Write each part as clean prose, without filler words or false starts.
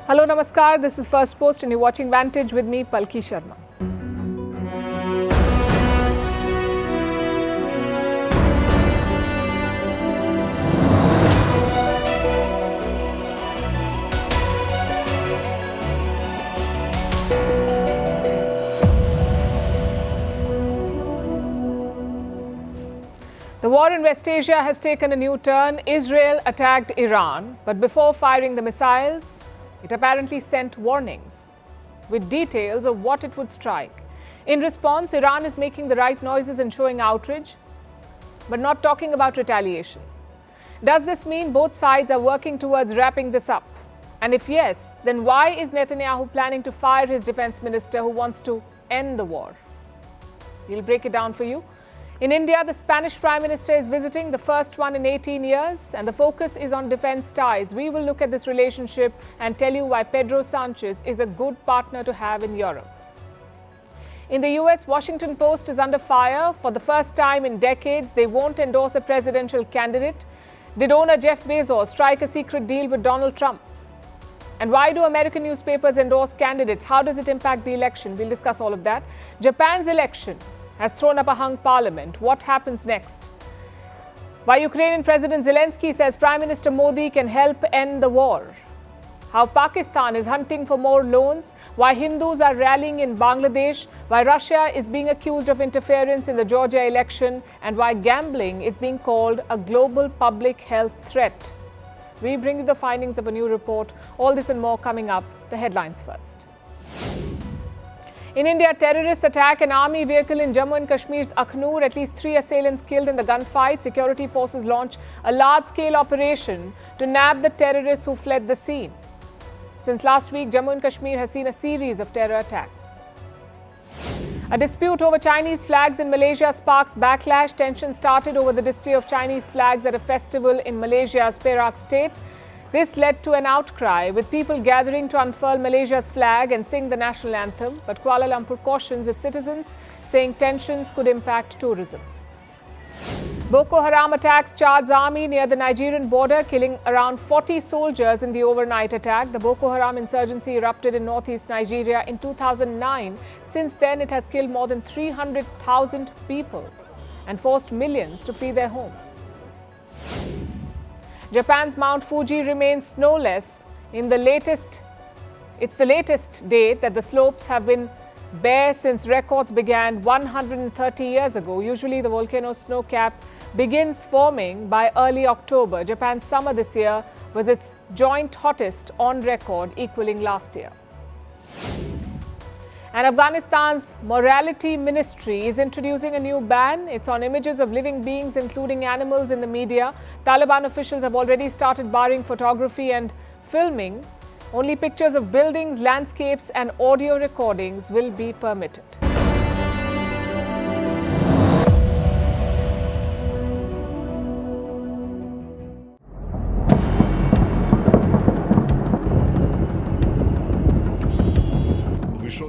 Hello, Namaskar. This is Firstpost and you're watching Vantage with me, Palki Sharma. The war in West Asia has taken a new turn. Israel attacked Iran, but before firing the missiles, it apparently sent warnings with details of what it would strike. In response, Iran is making the right noises and showing outrage, but not talking about retaliation. Does this mean both sides are working towards wrapping this up? And if yes, then why is Netanyahu planning to fire his defense minister who wants to end the war? We'll break it down for you. In India, the Spanish Prime Minister is visiting, the first one in 18 years, and the focus is on defense ties. We will look at this relationship and tell you why Pedro Sanchez is a good partner to have in Europe. In the US, Washington Post is under fire. For the first time in decades, they won't endorse a presidential candidate. Did owner Jeff Bezos strike a secret deal with Donald Trump? And why do American newspapers endorse candidates? How does it impact the election? We'll discuss all of that. Japan's election has thrown up a hung parliament. What happens next? Why Ukrainian President Zelensky says Prime Minister Modi can help end the war. How Pakistan is hunting for more loans. Why Hindus are rallying in Bangladesh. Why Russia is being accused of interference in the Georgia election. And why gambling is being called a global public health threat. We bring you the findings of a new report. All this and more coming up. The headlines first. In India, terrorists attack an army vehicle in Jammu and Kashmir's Akhnur. At least 3 assailants killed in the gunfight. Security forces launch a large-scale operation to nab the terrorists who fled the scene. Since last week, Jammu and Kashmir has seen a series of terror attacks. A dispute over Chinese flags in Malaysia sparks backlash. Tension started over the display of Chinese flags at a festival in Malaysia's Perak state. This led to an outcry, with people gathering to unfurl Malaysia's flag and sing the national anthem. But Kuala Lumpur cautions its citizens, saying tensions could impact tourism. Boko Haram attacks Chad's army near the Nigerian border, killing around 40 soldiers in the overnight attack. The Boko Haram insurgency erupted in northeast Nigeria in 2009. Since then, it has killed more than 300,000 people and forced millions to flee their homes. Japan's Mount Fuji remains snowless. It's the latest date that the slopes have been bare since records began 130 years ago. Usually, the volcano's snow cap begins forming by early October. Japan's summer this year was its joint hottest on record, equaling last year. And Afghanistan's morality ministry is introducing a new ban. It's on images of living beings, including animals, in the media. Taliban officials have already started barring photography and filming. Only pictures of buildings, landscapes, and audio recordings will be permitted.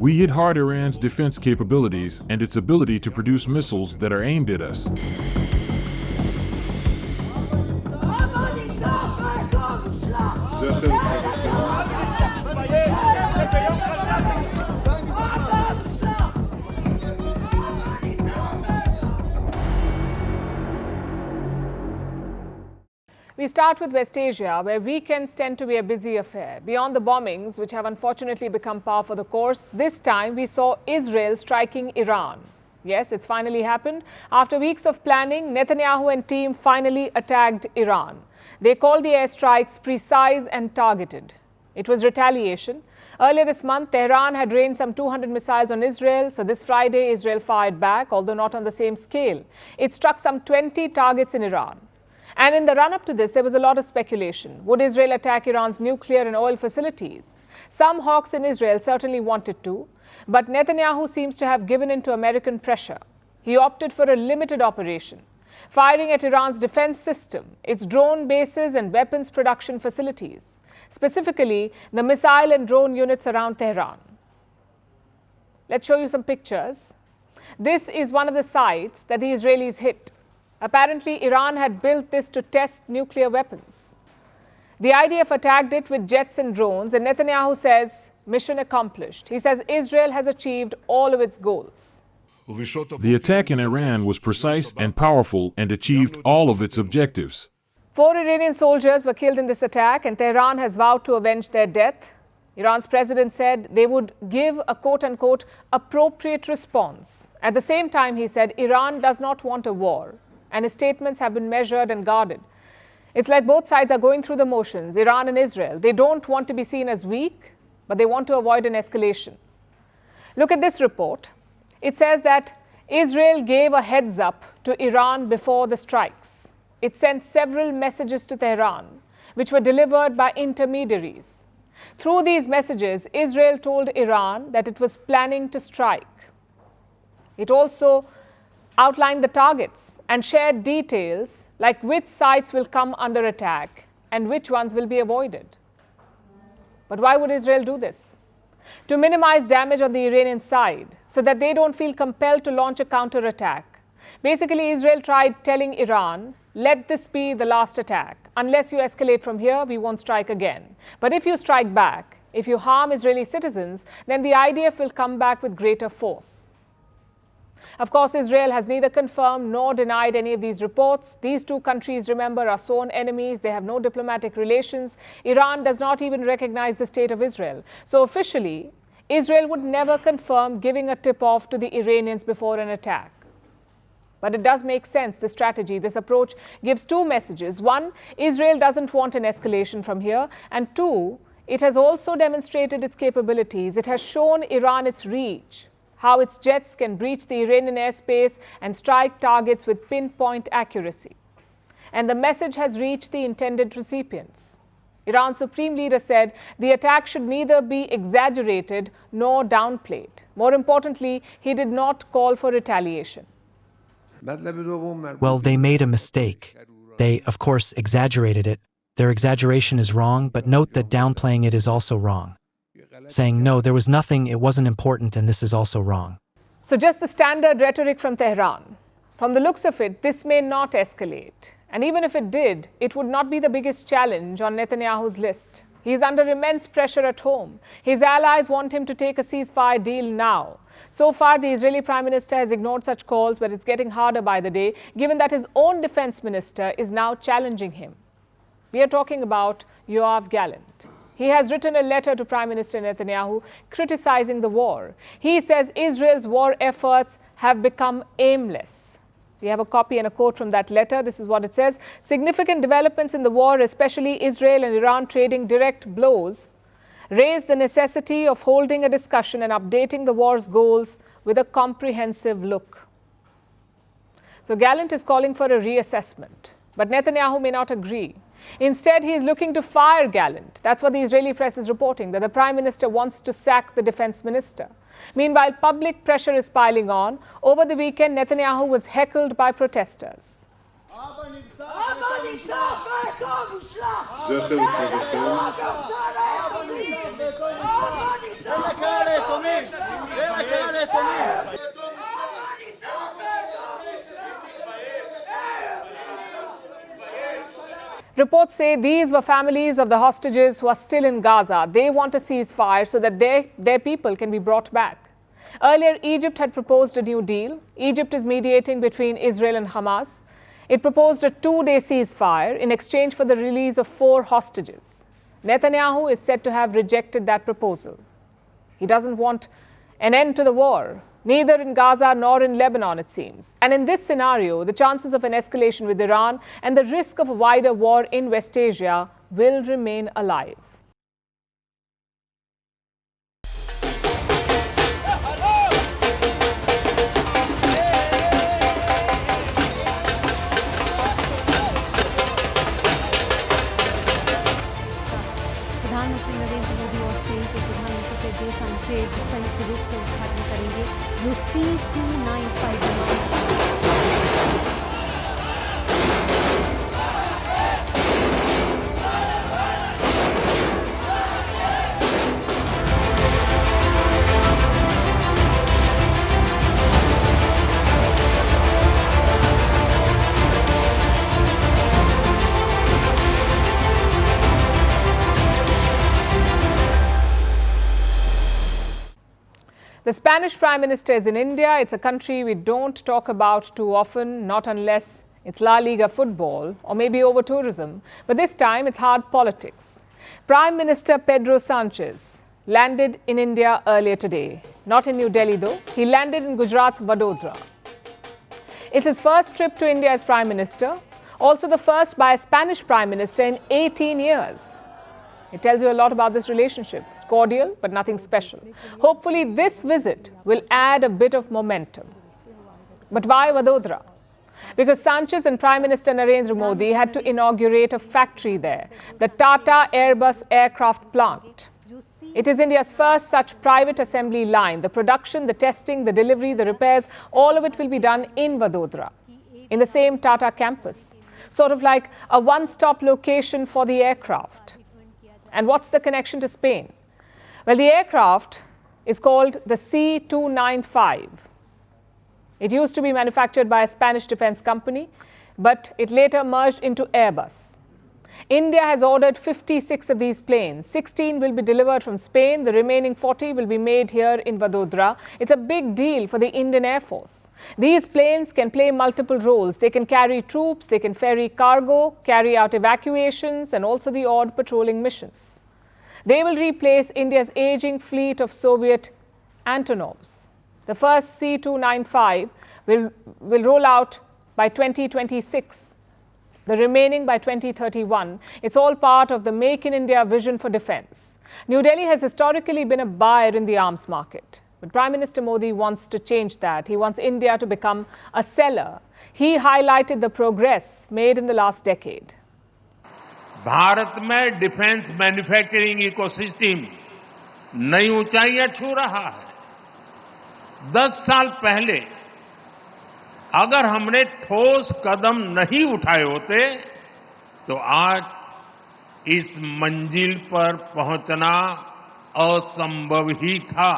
We hit hard Iran's defense capabilities and its ability to produce missiles that are aimed at us. We start with West Asia, where weekends tend to be a busy affair. Beyond the bombings, which have unfortunately become par for the course, this time we saw Israel striking Iran. Yes, it's finally happened. After weeks of planning, Netanyahu and team finally attacked Iran. They called the airstrikes precise and targeted. It was retaliation. Earlier this month, Tehran had rained some 200 missiles on Israel. So this Friday, Israel fired back, although not on the same scale. It struck some 20 targets in Iran. And in the run-up to this, there was a lot of speculation. Would Israel attack Iran's nuclear and oil facilities? Some hawks in Israel certainly wanted to, but Netanyahu seems to have given in to American pressure. He opted for a limited operation, firing at Iran's defense system, its drone bases and weapons production facilities, specifically the missile and drone units around Tehran. Let's show you some pictures. This is one of the sites that the Israelis hit. Apparently, Iran had built this to test nuclear weapons. The IDF attacked it with jets and drones, and Netanyahu says, mission accomplished. He says Israel has achieved all of its goals. The attack in Iran was precise and powerful and achieved all of its objectives. 4 Iranian soldiers were killed in this attack, and Tehran has vowed to avenge their death. Iran's president said they would give a quote-unquote appropriate response. At the same time, he said Iran does not want a war, and his statements have been measured and guarded. It's like both sides are going through the motions, Iran and Israel. They don't want to be seen as weak, but they want to avoid an escalation. Look at this report. It says that Israel gave a heads up to Iran before the strikes. It sent several messages to Tehran, which were delivered by intermediaries. Through these messages, Israel told Iran that it was planning to strike. It also outlined the targets and shared details like which sites will come under attack and which ones will be avoided. But why would Israel do this? To minimize damage on the Iranian side so that they don't feel compelled to launch a counterattack. Basically, Israel tried telling Iran, let this be the last attack. Unless you escalate from here, we won't strike again. But if you strike back, if you harm Israeli citizens, then the IDF will come back with greater force. Of course, Israel has neither confirmed nor denied any of these reports. These two countries, remember, are sworn enemies. They have no diplomatic relations. Iran does not even recognize the state of Israel. So officially, Israel would never confirm giving a tip-off to the Iranians before an attack. But it does make sense, this strategy, this approach gives two messages. One, Israel doesn't want an escalation from here. And two, it has also demonstrated its capabilities. It has shown Iran its reach, how its jets can breach the Iranian airspace and strike targets with pinpoint accuracy. And the message has reached the intended recipients. Iran's supreme leader said the attack should neither be exaggerated nor downplayed. More importantly, he did not call for retaliation. Well, they made a mistake. They, of course, exaggerated it. Their exaggeration is wrong, but note that downplaying it is also wrong. Saying, no, there was nothing, it wasn't important, and this is also wrong. So just the standard rhetoric from Tehran. From the looks of it, this may not escalate. And even if it did, it would not be the biggest challenge on Netanyahu's list. He is under immense pressure at home. His allies want him to take a ceasefire deal now. So far, the Israeli Prime Minister has ignored such calls, but it's getting harder by the day, given that his own defense minister is now challenging him. We are talking about Yoav Gallant. He has written a letter to Prime Minister Netanyahu criticizing the war. He says Israel's war efforts have become aimless. We have a copy and a quote from that letter. This is what it says. Significant developments in the war, especially Israel and Iran trading direct blows, raise the necessity of holding a discussion and updating the war's goals with a comprehensive look. So Gallant is calling for a reassessment, but Netanyahu may not agree. Instead, he is looking to fire Gallant. That's what the Israeli press is reporting, that the Prime Minister wants to sack the defense minister. Meanwhile, public pressure is piling on. Over the weekend, Netanyahu was heckled by protesters. Reports say these were families of the hostages who are still in Gaza. They want a ceasefire so that their people can be brought back. Earlier, Egypt had proposed a new deal. Egypt is mediating between Israel and Hamas. It proposed a 2-day ceasefire in exchange for the release of 4 hostages. Netanyahu is said to have rejected that proposal. He doesn't want an end to the war, neither in Gaza nor in Lebanon, it seems. And in this scenario, the chances of an escalation with Iran and the risk of a wider war in West Asia will remain alive. प्रधानमंत्री नरेंद्र मोदी और Spain के प्रधानमंत्री Pedro Sanchez संयुक्त रूप से उद्घाटन करेंगे जो C295 The Spanish Prime Minister is in India. It's a country we don't talk about too often, not unless it's La Liga football or maybe over tourism. But this time it's hard politics. Prime Minister Pedro Sanchez landed in India earlier today. Not in New Delhi though. He landed in Gujarat's Vadodara. It's his first trip to India as Prime Minister, also the first by a Spanish Prime Minister in 18 years. It tells you a lot about this relationship. Cordial, but nothing special. Hopefully this visit will add a bit of momentum. But why Vadodara? Because Sanchez and Prime Minister Narendra Modi had to inaugurate a factory there, the Tata Airbus aircraft plant. It is India's first such private assembly line. The production, the testing, the delivery, the repairs, all of it will be done in Vadodara, in the same Tata campus. Sort of like a one-stop location for the aircraft. And what's the connection to Spain? Well, the aircraft is called the C-295. It used to be manufactured by a Spanish defense company, but it later merged into Airbus. India has ordered 56 of these planes. 16 will be delivered from Spain. The remaining 40 will be made here in Vadodara. It's a big deal for the Indian Air Force. These planes can play multiple roles. They can carry troops, they can ferry cargo, carry out evacuations, and also the odd patrolling missions. They will replace India's aging fleet of Soviet Antonovs. The first C-295 will roll out by 2026. The remaining by 2031. It's all part of the Make in India vision for defense. New Delhi has historically been a buyer in the arms market. But Prime Minister Modi wants to change that. He wants India to become a seller. He highlighted the progress made in the last decade. Bharat में defence manufacturing ecosystem नई ऊंचाइयां छू रहा है। 10 साल पहले अगर हमने ठोस कदम नहीं उठाए होते तो आज इस मंजिल पर पहुंचना असंभव ही था।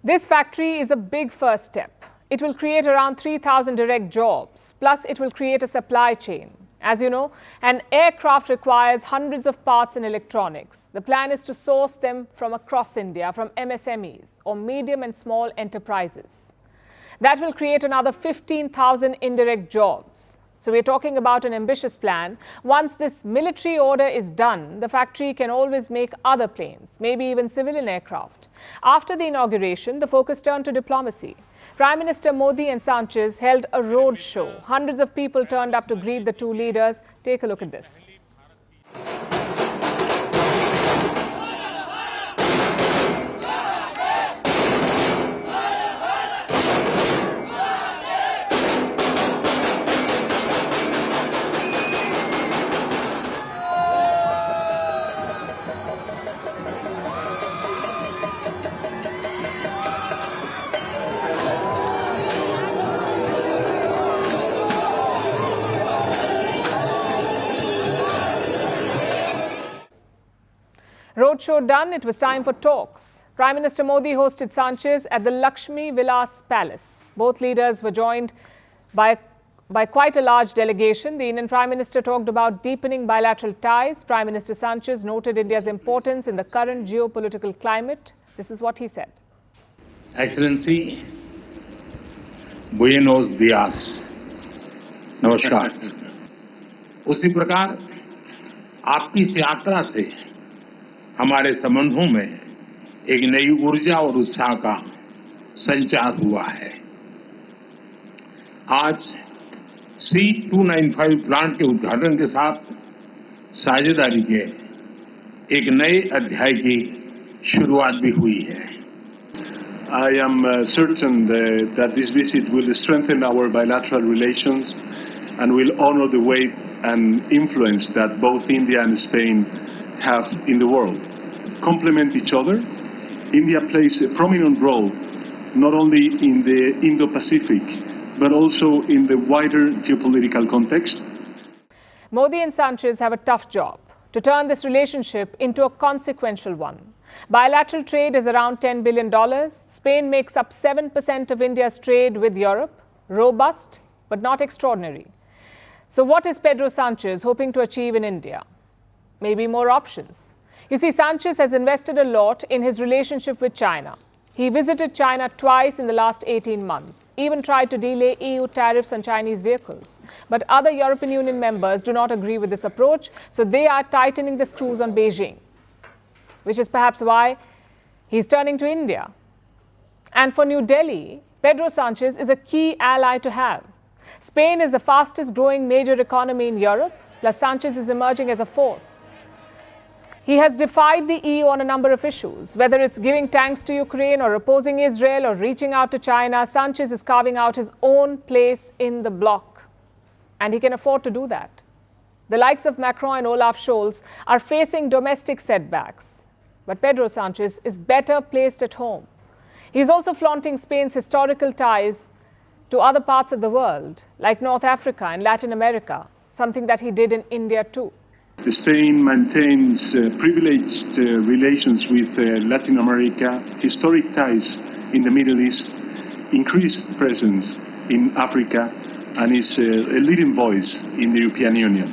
This factory is a big first step. It will create around 3,000 direct jobs. Plus, it will create a supply chain. As you know, an aircraft requires hundreds of parts and electronics. The plan is to source them from across India, from MSMEs or medium and small enterprises. That will create another 15,000 indirect jobs. So we're talking about an ambitious plan. Once this military order is done, the factory can always make other planes, maybe even civilian aircraft. After the inauguration, the focus turned to diplomacy. Prime Minister Modi and Sanchez held a road show. Hundreds of people turned up to greet the two leaders. Take a look at this. Roadshow done, it was time for talks. Prime Minister Modi hosted Sanchez at the Lakshmi Vilas Palace. Both leaders were joined by quite a large delegation. The Indian Prime Minister talked about deepening bilateral ties. Prime Minister Sanchez noted India's importance in the current geopolitical climate. This is what he said. Excellency, buenos dias. नमस्कार। उसी प्रकार आपकी इस यात्रा से हमारे संबंधों में एक नई ऊर्जा और उत्साह का संचार हुआ है। आज C-295 प्लांट के उद्घाटन के साथ साझेदारी के एक नए अध्याय की शुरुआत भी हुई है। I am certain that this visit will strengthen our bilateral relations and will honor the weight and influence that both India and Spain have in the world. Complement each other. India plays a prominent role not only in the Indo-Pacific but also in the wider geopolitical context. Modi and Sanchez have a tough job to turn this relationship into a consequential one. Bilateral trade is around $10 billion. Spain makes up 7% of India's trade with Europe. Robust, but not extraordinary. So what is Pedro Sanchez hoping to achieve in India? Maybe more options. You see, Sanchez has invested a lot in his relationship with China. He visited China twice in the last 18 months, even tried to delay EU tariffs on Chinese vehicles. But other European Union members do not agree with this approach, so they are tightening the screws on Beijing, which is perhaps why he's turning to India. And for New Delhi, Pedro Sanchez is a key ally to have. Spain is the fastest growing major economy in Europe, plus Sanchez is emerging as a force. He has defied the EU on a number of issues. Whether it's giving tanks to Ukraine or opposing Israel or reaching out to China, Sanchez is carving out his own place in the bloc. And he can afford to do that. The likes of Macron and Olaf Scholz are facing domestic setbacks. But Pedro Sanchez is better placed at home. He's also flaunting Spain's historical ties to other parts of the world, like North Africa and Latin America, something that he did in India too. Spain maintains privileged relations with Latin America, historic ties in the Middle East, increased presence in Africa, and is a leading voice in the European Union.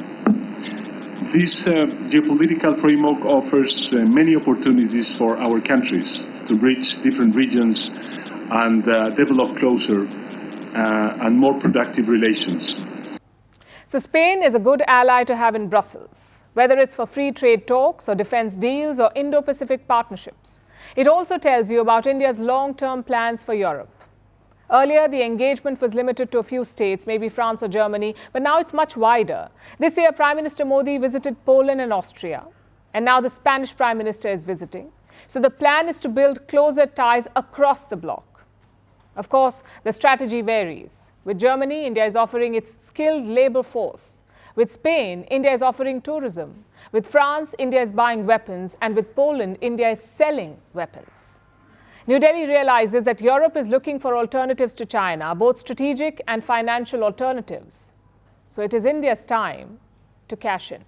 This geopolitical framework offers many opportunities for our countries to reach different regions and develop closer and more productive relations. So Spain is a good ally to have in Brussels, whether it's for free trade talks or defense deals or Indo-Pacific partnerships. It also tells you about India's long-term plans for Europe. Earlier, the engagement was limited to a few states, maybe France or Germany, but now it's much wider. This year, Prime Minister Modi visited Poland and Austria, and now the Spanish Prime Minister is visiting. So the plan is to build closer ties across the bloc. Of course, the strategy varies. With Germany, India is offering its skilled labor force. With Spain, India is offering tourism. With France, India is buying weapons. And with Poland, India is selling weapons. New Delhi realizes that Europe is looking for alternatives to China, both strategic and financial alternatives. So it is India's time to cash in.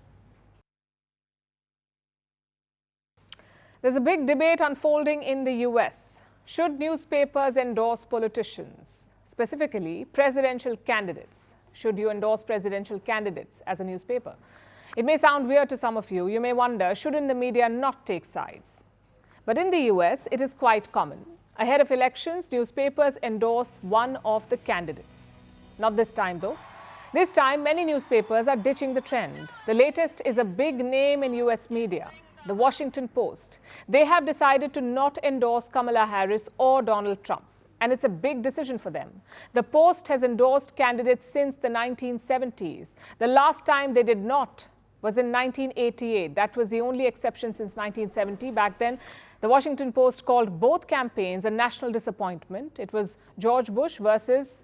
There's a big debate unfolding in the US. Should newspapers endorse politicians, specifically presidential candidates? Should you endorse presidential candidates as a newspaper? It may sound weird to some of you. You may wonder, shouldn't the media not take sides? But in the US, it is quite common. Ahead of elections, newspapers endorse one of the candidates. Not this time, though. This time, many newspapers are ditching the trend. The latest is a big name in US media, the Washington Post. They have decided to not endorse Kamala Harris or Donald Trump. And it's a big decision for them. The Post has endorsed candidates since the 1970s. The last time they did not was in 1988. That was the only exception since 1970. Back then, the Washington Post called both campaigns a national disappointment. It was George Bush versus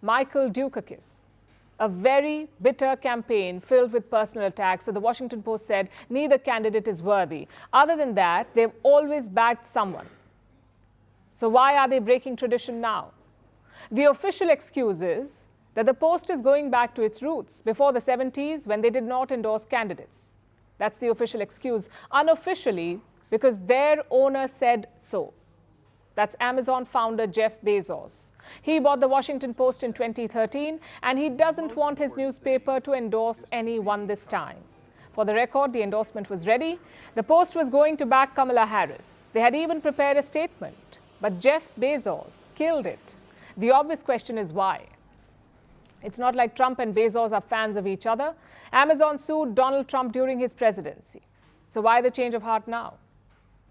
Michael Dukakis. A very bitter campaign filled with personal attacks. So the Washington Post said neither candidate is worthy. Other than that, they've always backed someone. So why are they breaking tradition now? The official excuse is that the Post is going back to its roots before the 70s when they did not endorse candidates. That's the official excuse. Unofficially, because their owner said so. That's Amazon founder Jeff Bezos. He bought the Washington Post in 2013, and he doesn't want his newspaper to endorse anyone this time. For the record, the endorsement was ready. The Post was going to back Kamala Harris. They had even prepared a statement. But Jeff Bezos killed it. The obvious question is why? It's not like Trump and Bezos are fans of each other. Amazon sued Donald Trump during his presidency. So why the change of heart now?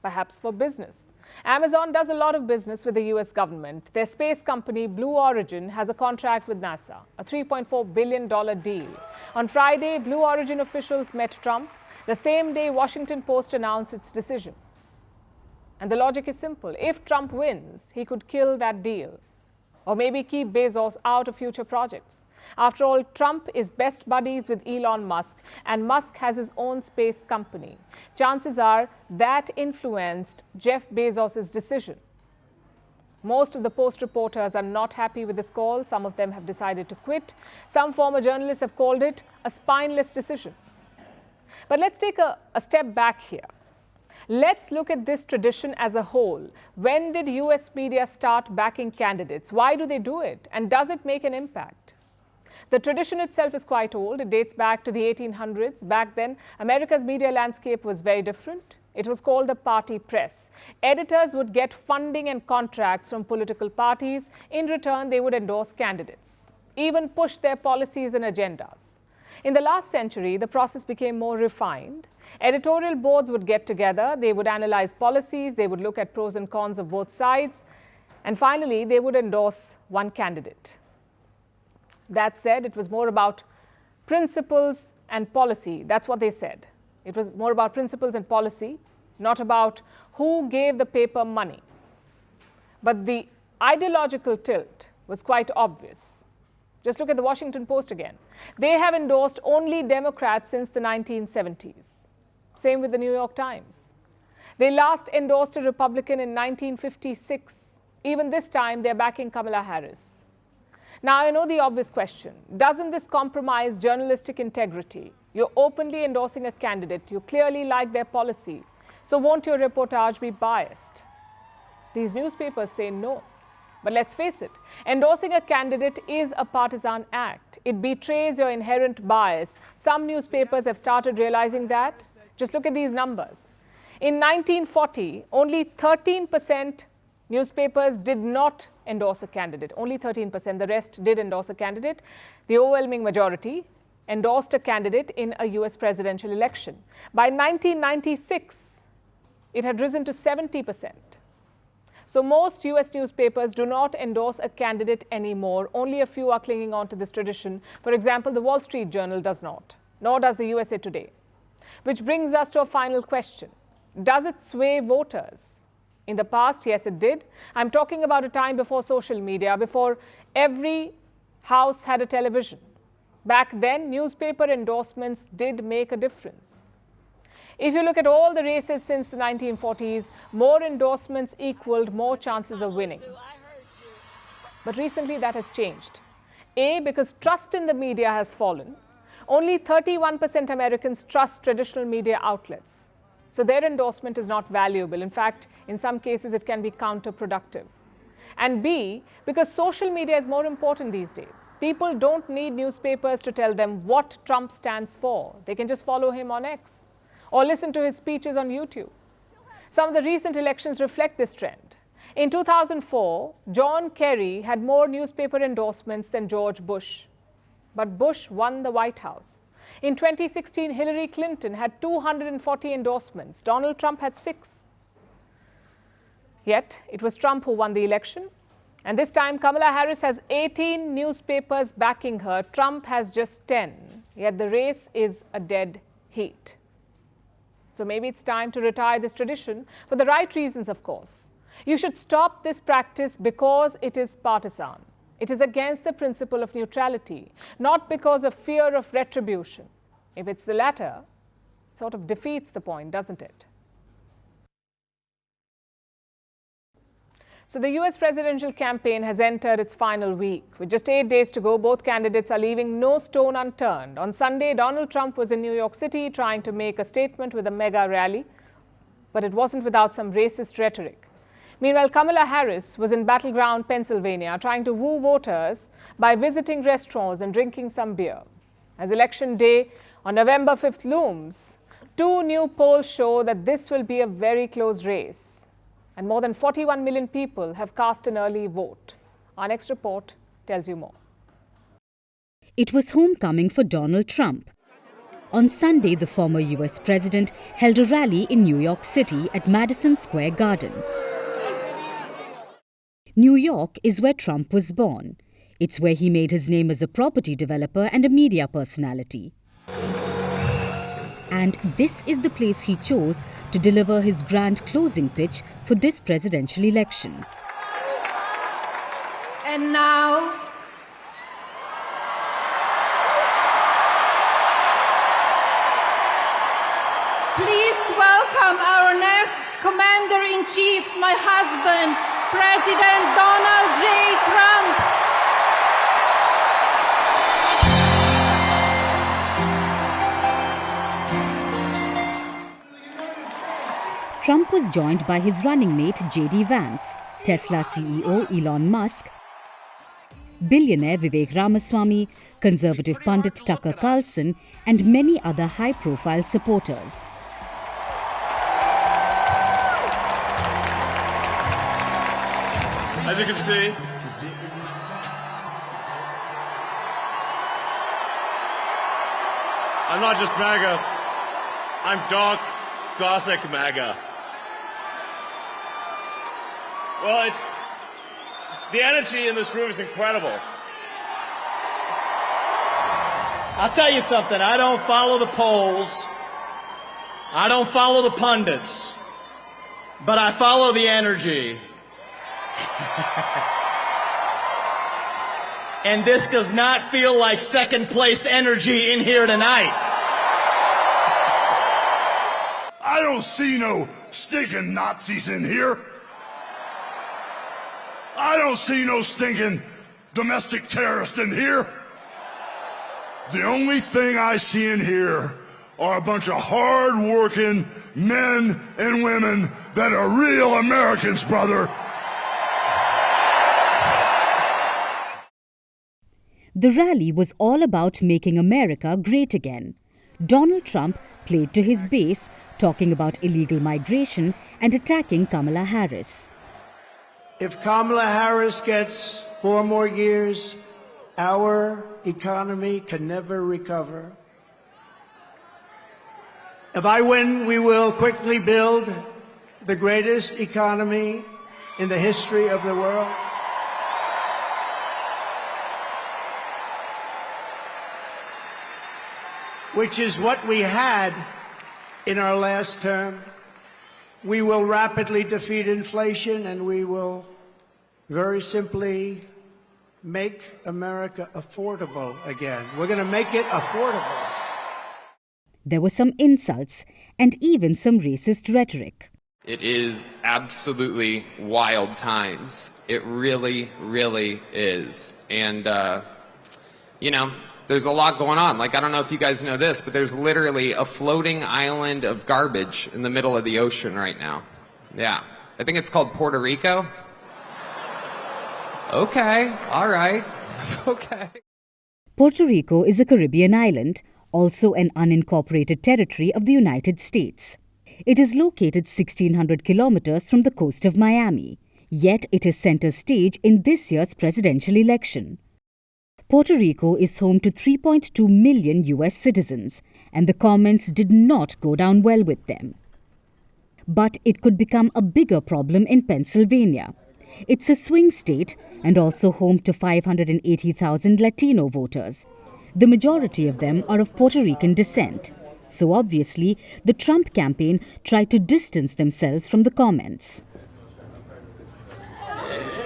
Perhaps for business. Amazon does a lot of business with the US government. Their space company, Blue Origin, has a contract with NASA, a $3.4 billion deal. On Friday, Blue Origin officials met Trump. The same day, Washington Post announced its decision. And the logic is simple. If Trump wins, he could kill that deal. Or maybe keep Bezos out of future projects. After all, Trump is best buddies with Elon Musk, and Musk has his own space company. Chances are that influenced Jeff Bezos' decision. Most of the Post reporters are not happy with this call. Some of them have decided to quit. Some former journalists have called it a spineless decision. But let's take a step back here. Let's look at this tradition as a whole. When did US media start backing candidates? Why do they do it? And does it make an impact? The tradition itself is quite old. It dates back to the 1800s. Back then, America's media landscape was very different. It was called the party press. Editors would get funding and contracts from political parties. In return, they would endorse candidates, even push their policies and agendas. In the last century, the process became more refined. Editorial boards would get together, they would analyze policies, they would look at pros and cons of both sides, and finally, they would endorse one candidate. That said, it was more about principles and policy. That's what they said. It was more about principles and policy, not about who gave the paper money. But the ideological tilt was quite obvious. Just look at the Washington Post again. They have endorsed only Democrats since the 1970s. Same with the New York Times. They last endorsed a Republican in 1956. Even this time, they're backing Kamala Harris. Now, I know the obvious question. Doesn't this compromise journalistic integrity? You're openly endorsing a candidate. You clearly like their policy. So won't your reportage be biased? These newspapers say no. But let's face it, endorsing a candidate is a partisan act. It betrays your inherent bias. Some newspapers have started realizing that. Just look at these numbers. In 1940, only 13% newspapers did not endorse a candidate. Only 13%. The rest did endorse a candidate. The overwhelming majority endorsed a candidate in a US presidential election. By 1996, it had risen to 70%. So most US newspapers do not endorse a candidate anymore. Only a few are clinging on to this tradition. For example, the Wall Street Journal does not, nor does the USA Today. Which brings us to a final question. Does it sway voters? In the past, yes, it did. I'm talking about a time before social media, before every house had a television. Back then, newspaper endorsements did make a difference. If you look at all the races since the 1940s, more endorsements equaled more chances of winning. But recently that has changed. A, because trust in the media has fallen. Only 31% Americans trust traditional media outlets. So their endorsement is not valuable. In fact, in some cases, it can be counterproductive. And B, because social media is more important these days. People don't need newspapers to tell them what Trump stands for. They can just follow him on X or listen to his speeches on YouTube. Some of the recent elections reflect this trend. In 2004, John Kerry had more newspaper endorsements than George Bush. But Bush won the White House. In 2016, Hillary Clinton had 240 endorsements. Donald Trump had 6. Yet, it was Trump who won the election. And this time, Kamala Harris has 18 newspapers backing her. Trump has just 10. Yet the race is a dead heat. So maybe it's time to retire this tradition for the right reasons, of course. You should stop this practice because it is partisan. It is against the principle of neutrality, not because of fear of retribution. If it's the latter, it sort of defeats the point, doesn't it? So the US presidential campaign has entered its final week. With just 8 days to go, both candidates are leaving no stone unturned. On Sunday, Donald Trump was in New York City trying to make a statement with a mega rally, but it wasn't without some racist rhetoric. Meanwhile, Kamala Harris was in battleground Pennsylvania trying to woo voters by visiting restaurants and drinking some beer. As election day on November 5th looms, 2 new polls show that this will be a very close race. And more than 41 million people have cast an early vote. Our next report tells you more. It was homecoming for Donald Trump. On Sunday, the former US president held a rally in New York City at Madison Square Garden. New York is where Trump was born. It's where he made his name as a property developer and a media personality. And this is the place he chose to deliver his grand closing pitch for this presidential election. And now, please welcome our next Commander-in-Chief, my husband, President Donald J. Trump. Trump was joined by his running mate J.D. Vance, Tesla CEO Elon Musk, billionaire Vivek Ramaswamy, conservative pundit Tucker Carlson, and many other high-profile supporters. As you can see, I'm not just MAGA, I'm dark, gothic MAGA. Well, the energy in this room is incredible. I'll tell you something, I don't follow the polls, I don't follow the pundits, but I follow the energy. And this does not feel like second place energy in here tonight. I don't see no stinking Nazis in here. I don't see no stinking domestic terrorists in here. The only thing I see in here are a bunch of hard-working men and women that are real Americans, brother. The rally was all about making America great again. Donald Trump played to his base, talking about illegal migration and attacking Kamala Harris. If Kamala Harris gets 4 more years, our economy can never recover. If I win, we will quickly build the greatest economy in the history of the world. Which is what we had in our last term. We will rapidly defeat inflation, and we will very simply make America affordable again. We're going to make it affordable. There were some insults and even some racist rhetoric. It is absolutely wild times. It really, really is. And, there's a lot going on. Like, I don't know if you guys know this, but there's literally a floating island of garbage in the middle of the ocean right now. Yeah. I think it's called Puerto Rico. Okay. All right. Okay. Puerto Rico is a Caribbean island, also an unincorporated territory of the United States. It is located 1,600 kilometers from the coast of Miami, yet it is center stage in this year's presidential election. Puerto Rico is home to 3.2 million US citizens, and the comments did not go down well with them. But it could become a bigger problem in Pennsylvania. It's a swing state and also home to 580,000 Latino voters. The majority of them are of Puerto Rican descent. So obviously, the Trump campaign tried to distance themselves from the comments.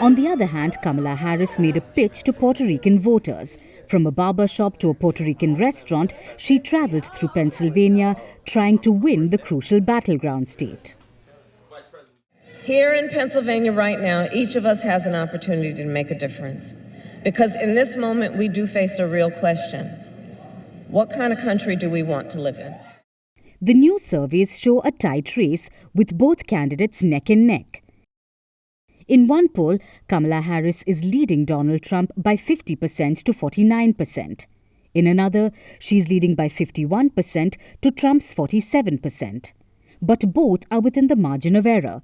On the other hand, Kamala Harris made a pitch to Puerto Rican voters. From a barber shop to a Puerto Rican restaurant, she traveled through Pennsylvania, trying to win the crucial battleground state. Here in Pennsylvania right now, each of us has an opportunity to make a difference. Because in this moment, we do face a real question. What kind of country do we want to live in? The new surveys show a tight race with both candidates neck and neck. In one poll, Kamala Harris is leading Donald Trump by 50% to 49%. In another, she's leading by 51% to Trump's 47%. But both are within the margin of error.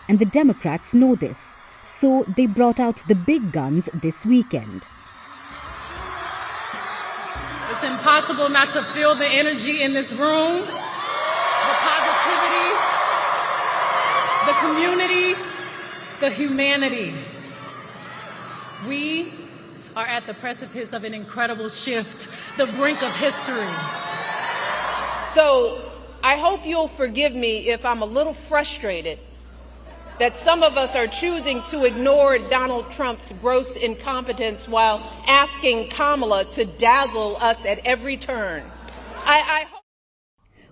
And the Democrats know this, so they brought out the big guns this weekend. It's impossible not to feel the energy in this room, the positivity, the community, the humanity. We are at the precipice of an incredible shift, the brink of history. So I hope you'll forgive me if I'm a little frustrated that some of us are choosing to ignore Donald Trump's gross incompetence while asking Kamala to dazzle us at every turn. I hope.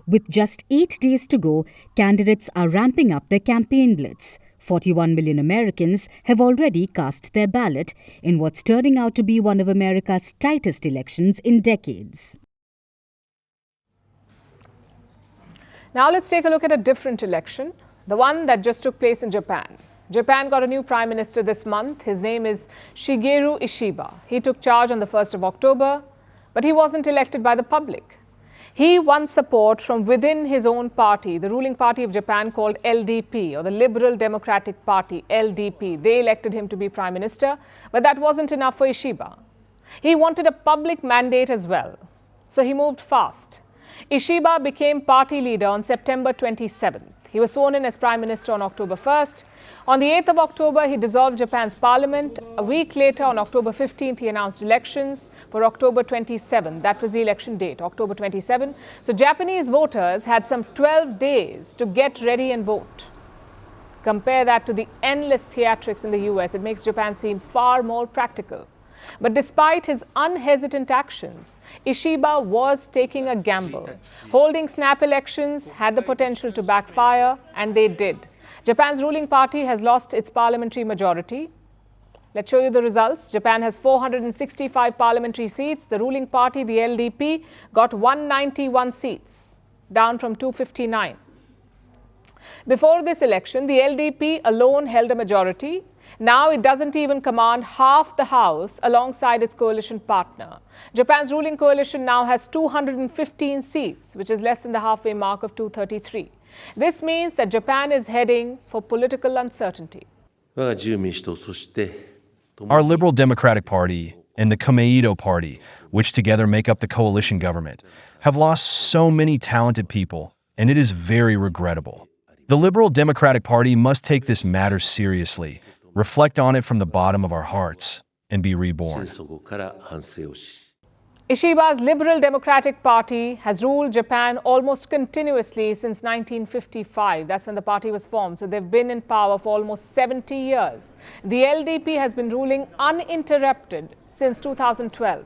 With just 8 days to go, candidates are ramping up their campaign blitz. 41 million Americans have already cast their ballot in what's turning out to be one of America's tightest elections in decades. Now let's take a look at a different election, the one that just took place in Japan. Japan got a new prime minister this month. His name is Shigeru Ishiba. He took charge on the 1st of October, but he wasn't elected by the public. He won support from within his own party, the ruling party of Japan called LDP, or the Liberal Democratic Party, LDP. They elected him to be Prime Minister, but that wasn't enough for Ishiba. He wanted a public mandate as well, so he moved fast. Ishiba became party leader on September 27th. He was sworn in as Prime Minister on October 1st. On the 8th of October, he dissolved Japan's parliament. A week later, on October 15th, he announced elections for October 27th. That was the election date, October 27. So Japanese voters had some 12 days to get ready and vote. Compare that to the endless theatrics in the US. It makes Japan seem far more practical. But despite his unhesitant actions, Ishiba was taking a gamble. Holding snap elections had the potential to backfire, and they did. Japan's ruling party has lost its parliamentary majority. Let's show you the results. Japan has 465 parliamentary seats. The ruling party, the LDP, got 191 seats, down from 259. Before this election, the LDP alone held a majority. Now it doesn't even command half the House alongside its coalition partner. Japan's ruling coalition now has 215 seats, which is less than the halfway mark of 233. This means that Japan is heading for political uncertainty. Our Liberal Democratic Party and the Komeito Party, which together make up the coalition government, have lost so many talented people, and it is very regrettable. The Liberal Democratic Party must take this matter seriously, reflect on it from the bottom of our hearts, and be reborn. Ishiba's Liberal Democratic Party has ruled Japan almost continuously since 1955. That's when the party was formed. So they've been in power for almost 70 years. The LDP has been ruling uninterrupted since 2012.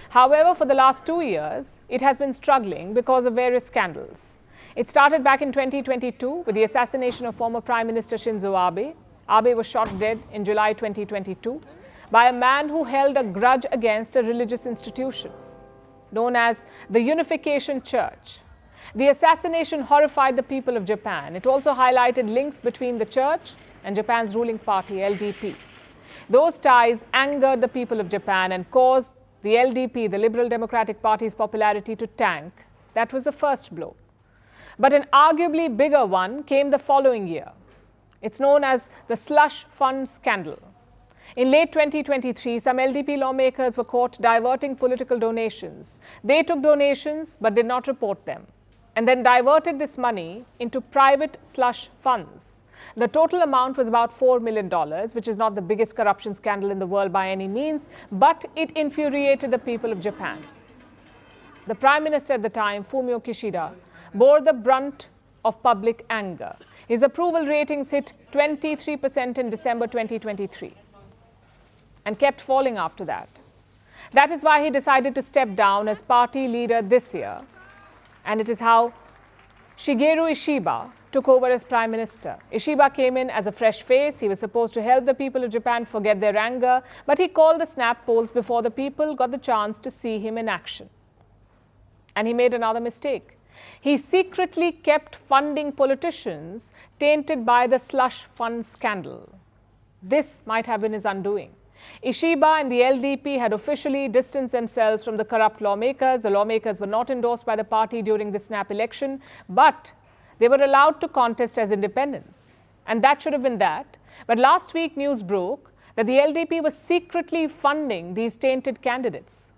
However, for the last 2 years, it has been struggling because of various scandals. It started back in 2022 with the assassination of former Prime Minister Shinzo Abe. Abe was shot dead in July 2022 by a man who held a grudge against a religious institution known as the Unification Church. The assassination horrified the people of Japan. It also highlighted links between the church and Japan's ruling party, LDP. Those ties angered the people of Japan and caused the LDP, the Liberal Democratic Party's popularity to tank. That was the first blow. But an arguably bigger one came the following year. It's known as the slush fund scandal. In late 2023, some LDP lawmakers were caught diverting political donations. They took donations but did not report them, and then diverted this money into private slush funds. The total amount was about $4 million, which is not the biggest corruption scandal in the world by any means, but it infuriated the people of Japan. The Prime Minister at the time, Fumio Kishida, bore the brunt of public anger. His approval ratings hit 23% in December 2023 and kept falling after that. That is why he decided to step down as party leader this year. And it is how Shigeru Ishiba took over as Prime Minister. Ishiba came in as a fresh face. He was supposed to help the people of Japan forget their anger, but he called the snap polls before the people got the chance to see him in action. And he made another mistake. He secretly kept funding politicians tainted by the slush fund scandal. This might have been his undoing. Ishiba and the LDP had officially distanced themselves from the corrupt lawmakers. The lawmakers were not endorsed by the party during the snap election, but they were allowed to contest as independents. And that should have been that. But last week, news broke that the LDP was secretly funding these tainted candidates.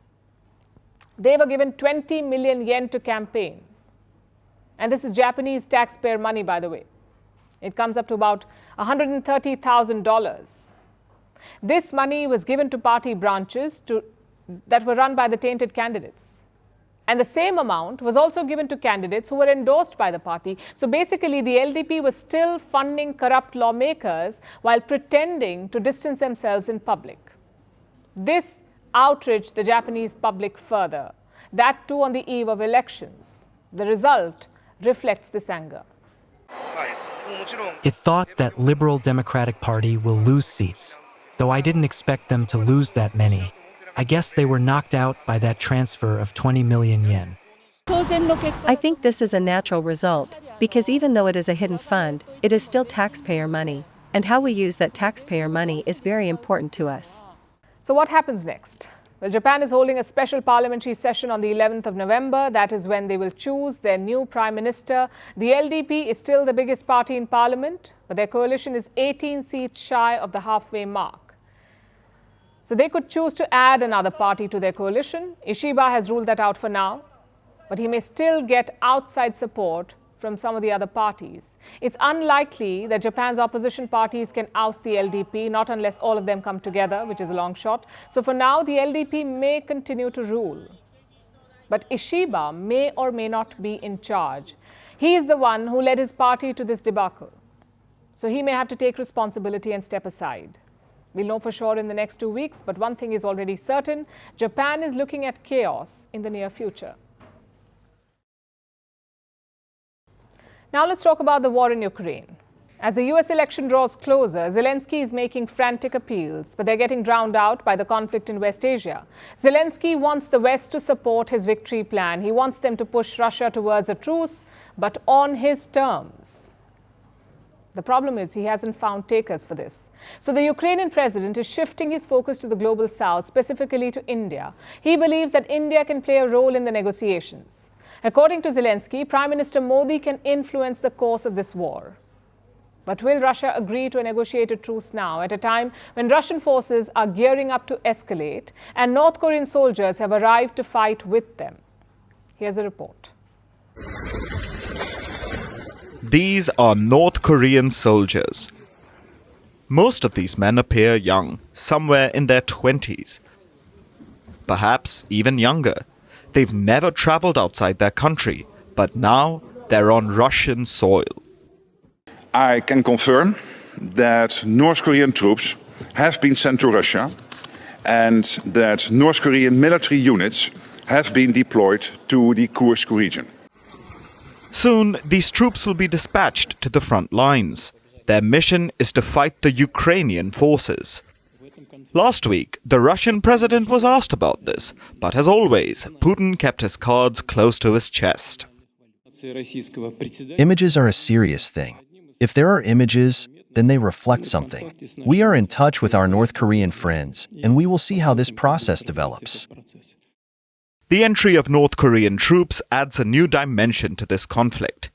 They were given 20 million yen to campaign. And this is Japanese taxpayer money, by the way. It comes up to about $130,000. This money was given to party branches that were run by the tainted candidates. And the same amount was also given to candidates who were endorsed by the party. So basically, the LDP was still funding corrupt lawmakers while pretending to distance themselves in public. This outraged the Japanese public further, that too on the eve of elections. The result reflects this anger. It thought that Liberal Democratic Party will lose seats, though I didn't expect them to lose that many. I guess they were knocked out by that transfer of 20 million yen. I think this is a natural result, because even though it is a hidden fund, it is still taxpayer money, and how we use that taxpayer money is very important to us. So what happens next? Well, Japan is holding a special parliamentary session on the 11th of November. That is when they will choose their new prime minister. The LDP is still the biggest party in parliament, but their coalition is 18 seats shy of the halfway mark. So they could choose to add another party to their coalition. Ishiba has ruled that out for now, but he may still get outside support from some of the other parties. It's unlikely that Japan's opposition parties can oust the LDP, not unless all of them come together, which is a long shot. So for now, the LDP may continue to rule. But Ishiba may or may not be in charge. He is the one who led his party to this debacle. So he may have to take responsibility and step aside. We'll know for sure in the next 2 weeks, but one thing is already certain: Japan is looking at chaos in the near future. Now let's talk about the war in Ukraine. As the US election draws closer, Zelensky is making frantic appeals, but they're getting drowned out by the conflict in West Asia. Zelensky wants the West to support his victory plan. He wants them to push Russia towards a truce, but on his terms. The problem is he hasn't found takers for this. So the Ukrainian president is shifting his focus to the global south, specifically to India. He believes that India can play a role in the negotiations. According to Zelensky, Prime Minister Modi can influence the course of this war. But will Russia agree to a negotiated truce now, at a time when Russian forces are gearing up to escalate and North Korean soldiers have arrived to fight with them? Here's a report. These are North Korean soldiers. Most of these men appear young, somewhere in their 20s. Perhaps even younger. They've never traveled outside their country, but now they're on Russian soil. I can confirm that North Korean troops have been sent to Russia and that North Korean military units have been deployed to the Kursk region. Soon, these troops will be dispatched to the front lines. Their mission is to fight the Ukrainian forces. Last week, the Russian president was asked about this, but as always, Putin kept his cards close to his chest. Images are a serious thing. If there are images, then they reflect something. We are in touch with our North Korean friends, and we will see how this process develops. The entry of North Korean troops adds a new dimension to this conflict.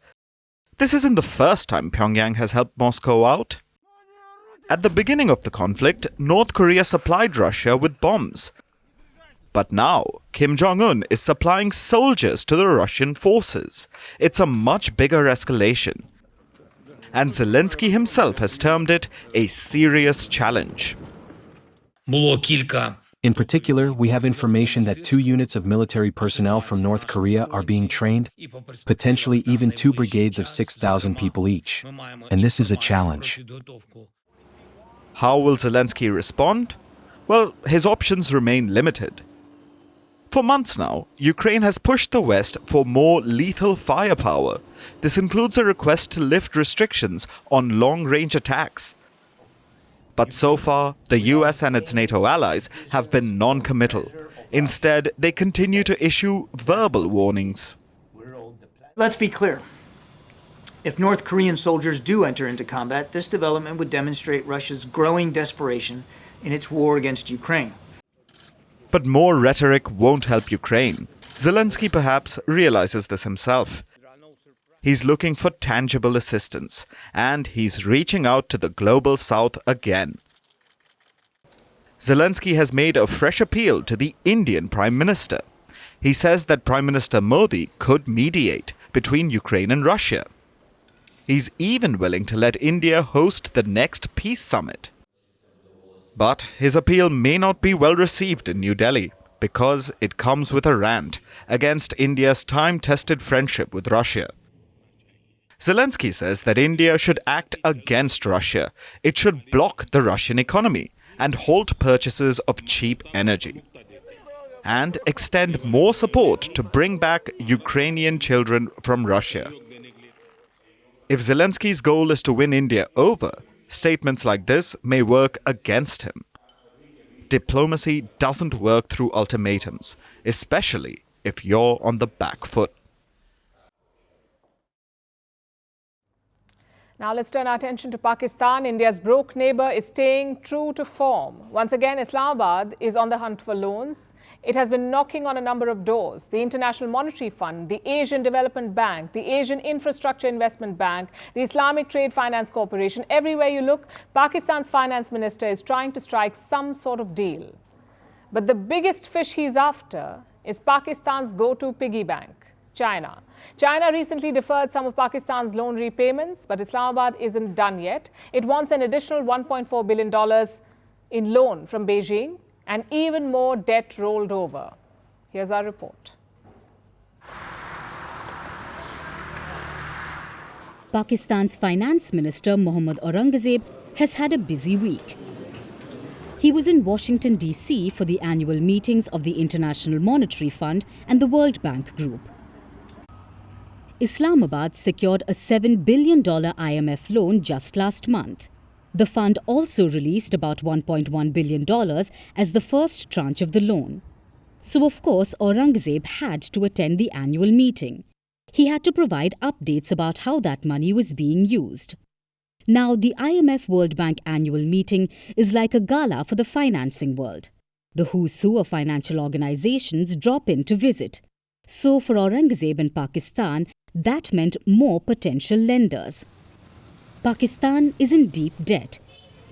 This isn't the first time Pyongyang has helped Moscow out. At the beginning of the conflict, North Korea supplied Russia with bombs. But now, Kim Jong-un is supplying soldiers to the Russian forces. It's a much bigger escalation. And Zelensky himself has termed it a serious challenge. In particular, we have information that 2 units of military personnel from North Korea are being trained, potentially even 2 brigades of 6,000 people each. And this is a challenge. How will Zelensky respond? Well, his options remain limited. For months now, Ukraine has pushed the West for more lethal firepower. This includes a request to lift restrictions on long-range attacks. But so far, the US and its NATO allies have been non-committal. Instead, they continue to issue verbal warnings. Let's be clear. If North Korean soldiers do enter into combat, this development would demonstrate Russia's growing desperation in its war against Ukraine. But more rhetoric won't help Ukraine. Zelensky perhaps realizes this himself. He's looking for tangible assistance, and he's reaching out to the global south again. Zelensky has made a fresh appeal to the Indian Prime Minister. He says that Prime Minister Modi could mediate between Ukraine and Russia. He's even willing to let India host the next peace summit. But his appeal may not be well received in New Delhi because it comes with a rant against India's time-tested friendship with Russia. Zelensky says that India should act against Russia. It should block the Russian economy and halt purchases of cheap energy, and extend more support to bring back Ukrainian children from Russia. If Zelensky's goal is to win India over, statements like this may work against him. Diplomacy doesn't work through ultimatums, especially if you're on the back foot. Now let's turn our attention to Pakistan. India's broke neighbor is staying true to form. Once again, Islamabad is on the hunt for loans. It has been knocking on a number of doors. The International Monetary Fund, the Asian Development Bank, the Asian Infrastructure Investment Bank, the Islamic Trade Finance Corporation. Everywhere you look, Pakistan's finance minister is trying to strike some sort of deal. But the biggest fish he's after is Pakistan's go-to piggy bank, China. China recently deferred some of Pakistan's loan repayments, but Islamabad isn't done yet. It wants an additional $1.4 billion in loan from Beijing and even more debt rolled over. Here's our report. Pakistan's Finance Minister Mohammad Aurangzeb has had a busy week. He was in Washington, D.C. for the annual meetings of the International Monetary Fund and the World Bank Group. Islamabad secured a $7 billion IMF loan just last month. The fund also released about $1.1 billion as the first tranche of the loan. So, of course, Aurangzeb had to attend the annual meeting. He had to provide updates about how that money was being used. Now, the IMF World Bank annual meeting is like a gala for the financing world. The who's who of financial organizations drop in to visit. So, for Aurangzeb and Pakistan, that meant more potential lenders. Pakistan is in deep debt.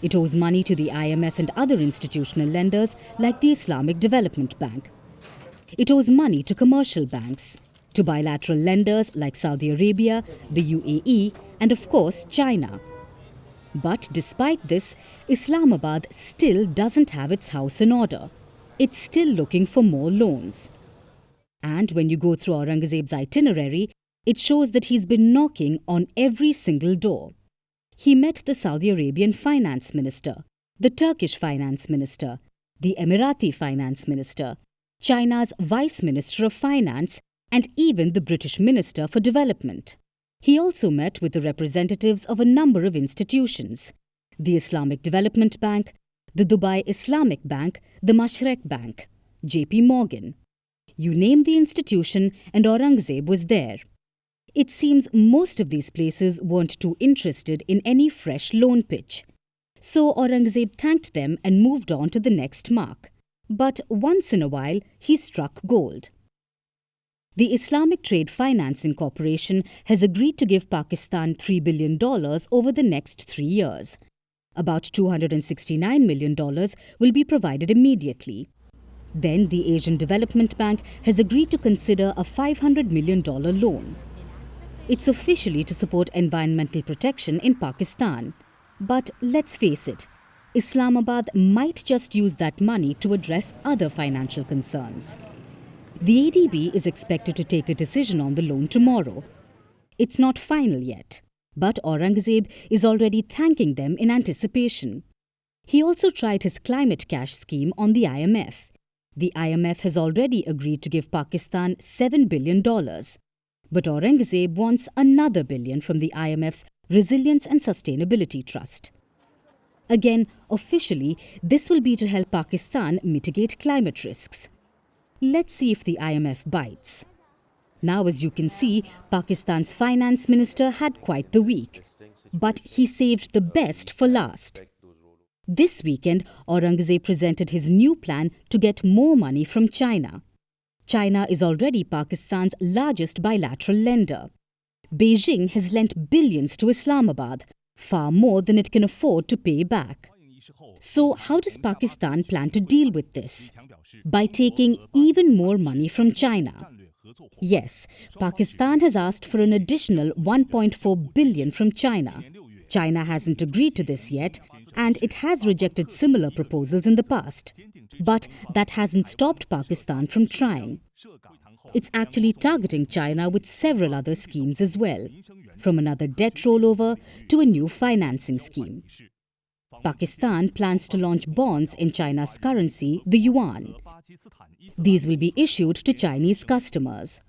It owes money to the IMF and other institutional lenders like the Islamic Development Bank. It owes money to commercial banks, to bilateral lenders like Saudi Arabia, the UAE, and of course China. But despite this, Islamabad still doesn't have its house in order. It's still looking for more loans. And when you go through Aurangzeb's itinerary, it shows that he's been knocking on every single door. He met the Saudi Arabian finance minister, the Turkish finance minister, the Emirati finance minister, China's vice minister of finance, and even the British minister for development. He also met with the representatives of a number of institutions: the Islamic Development Bank, the Dubai Islamic Bank, the Mashreq Bank, JP Morgan. You name the institution and Aurangzeb was there. It seems most of these places weren't too interested in any fresh loan pitch. So Aurangzeb thanked them and moved on to the next mark. But once in a while, he struck gold. The Islamic Trade Financing Corporation has agreed to give Pakistan $3 billion over the next 3 years. About $269 million will be provided immediately. Then the Asian Development Bank has agreed to consider a $500 million loan. It's officially to support environmental protection in Pakistan. But let's face it, Islamabad might just use that money to address other financial concerns. The ADB is expected to take a decision on the loan tomorrow. It's not final yet, but Aurangzeb is already thanking them in anticipation. He also tried his climate cash scheme on the IMF. The IMF has already agreed to give Pakistan $7 billion. But Aurangzeb wants another billion from the IMF's Resilience and Sustainability Trust. Again, officially, this will be to help Pakistan mitigate climate risks. Let's see if the IMF bites. Now, as you can see, Pakistan's finance minister had quite the week. But he saved the best for last. This weekend, Aurangzeb presented his new plan to get more money from China. China is already Pakistan's largest bilateral lender. Beijing has lent billions to Islamabad, far more than it can afford to pay back. So how does Pakistan plan to deal with this? By taking even more money from China. Yes, Pakistan has asked for an additional $1.4 billion from China. China hasn't agreed to this yet, and it has rejected similar proposals in the past. But that hasn't stopped Pakistan from trying. It's actually targeting China with several other schemes as well, from another debt rollover to a new financing scheme. Pakistan plans to launch bonds in China's currency, the yuan. These will be issued to Chinese customers.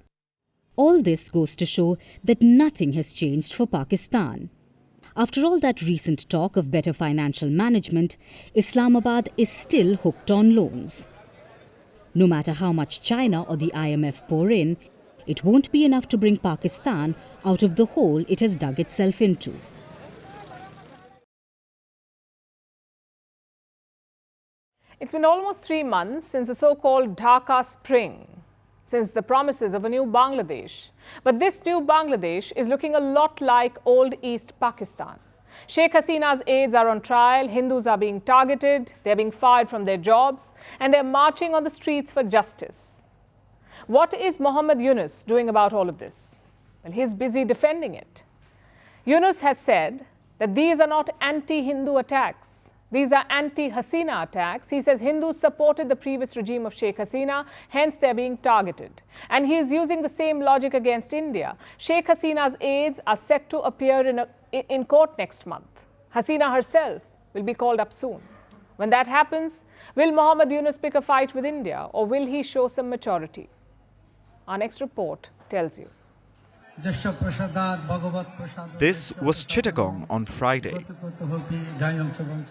All this goes to show that nothing has changed for Pakistan. After all that recent talk of better financial management, Islamabad is still hooked on loans. No matter how much China or the IMF pour in, it won't be enough to bring Pakistan out of the hole it has dug itself into. It's been almost 3 months since the so-called Dhaka Spring, since the promises of a new Bangladesh. But this new Bangladesh is looking a lot like old East Pakistan. Sheikh Hasina's aides are on trial, Hindus are being targeted, they're being fired from their jobs, and they're marching on the streets for justice. What is Mohammed Yunus doing about all of this? Well, he's busy defending it. Yunus has said that these are not anti-Hindu attacks. These are anti-Hasina attacks. He says Hindus supported the previous regime of Sheikh Hasina, hence they're being targeted. And he is using the same logic against India. Sheikh Hasina's aides are set to appear in court next month. Hasina herself will be called up soon. When that happens, will Mohammed Yunus pick a fight with India, or will he show some maturity? Our next report tells you. This was Chittagong on Friday.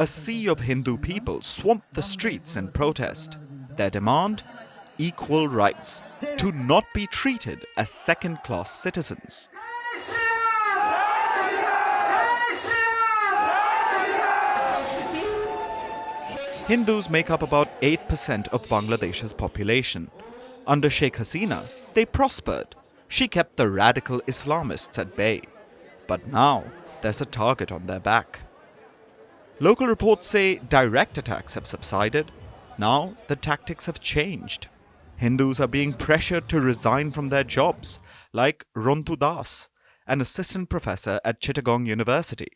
A sea of Hindu people swamped the streets in protest. Their demand? Equal rights, to not be treated as second-class citizens. Hindus make up about 8% of Bangladesh's population. Under Sheikh Hasina, they prospered. She kept the radical Islamists at bay. But now, there's a target on their back. Local reports say direct attacks have subsided. Now, the tactics have changed. Hindus are being pressured to resign from their jobs, like Rontu Das, an assistant professor at Chittagong University.